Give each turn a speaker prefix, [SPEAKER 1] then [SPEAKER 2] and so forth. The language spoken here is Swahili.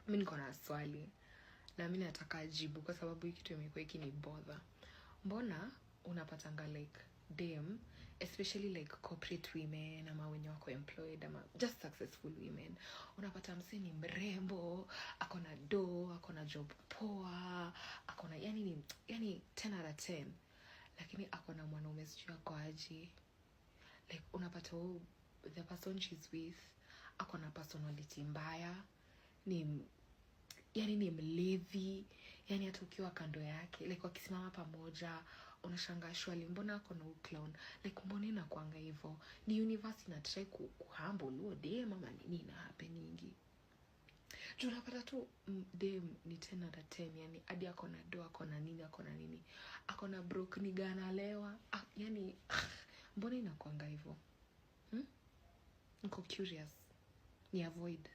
[SPEAKER 1] Mimi niko na swali na mimi nataka ajibu kwa sababu hiki kitu imekuwa ikinibother. Mbona unapatanga like them, especially like corporate women ama wenye wako employed ama just successful women, unapata msee ni mrembo, akona do, akona job poa, akona yani 10 out of 10, lakini akona mwanaume sijui ako aje. Like unapata the person she's with akona personality mbaya, ni mlevi, yani hata ukiwa kando yake like wakisimama pamoja unashangaa shwali mbona akona clown, like mbona inakuanga hivyo? Ni universe ina try kuhumble huo dem ama nini na happening? Tunapata tu dem ni 10 out of 10, yani hadi akona do, akona nini, akona broke ni gana lewa, yani mbona inakuanga hivyo? Niko curious, ni avoid.